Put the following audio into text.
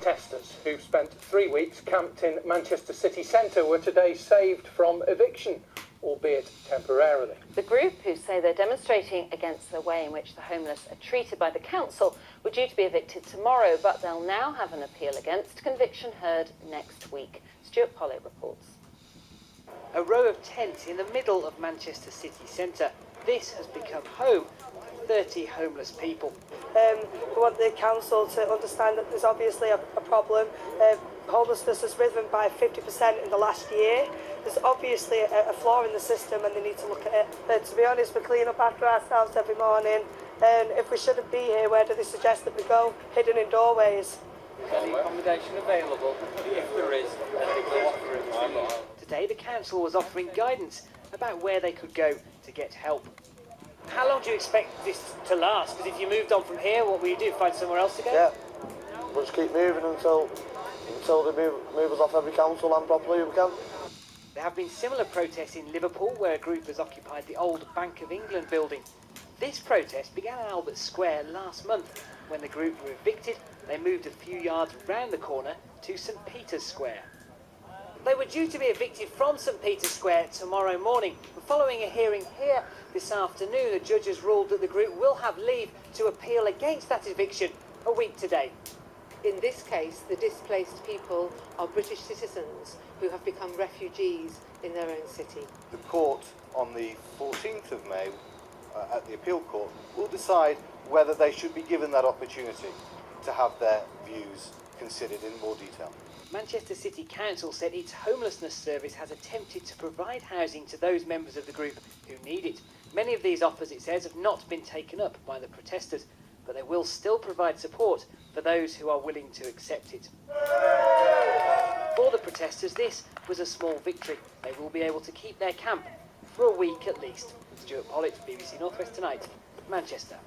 protesters who've spent 3 weeks camped in Manchester city centre were today saved from eviction, albeit temporarily. The group, who say they're demonstrating against the way in which the homeless are treated by the council, were due to be evicted tomorrow, but they'll now have an appeal against conviction heard next week. Stuart Pollitt reports. A row of tents in the middle of Manchester city centre. This has become home to 30 homeless people. We want the council to understand that there's obviously a problem. Homelessness has risen by 50% in the last year. There's obviously a flaw in the system and they need to look at it. To be honest, we clean up after ourselves every morning, and if we shouldn't be here, where do they suggest that we go? Hidden in doorways. Any accommodation available? If there is, then they will offer it. Today the council was offering guidance about where they could go to get help. How long do you expect this to last? Because if you moved on from here, what will you do? Find somewhere else to go? Yeah, we'll just keep moving until they move us off every council land properly we can. There have been similar protests in Liverpool, where a group has occupied the old Bank of England building. This protest began at Albert Square last month. When the group were evicted, they moved a few yards round the corner to St Peter's Square. They were due to be evicted from St Peter's Square tomorrow morning. Following a hearing here this afternoon, the judges ruled that the group will have leave to appeal against that eviction a week today. In this case, the displaced people are British citizens who have become refugees in their own city. The court on the 14th of May, at the appeal court, will decide whether they should be given that opportunity to have their views considered in more detail. Manchester City Council said its homelessness service has attempted to provide housing to those members of the group who need it. Many of these offers, it says, have not been taken up by the protesters, but they will still provide support for those who are willing to accept it. For the protesters, this was a small victory. They will be able to keep their camp for a week at least. Stuart Pollitt, BBC North West Tonight, Manchester.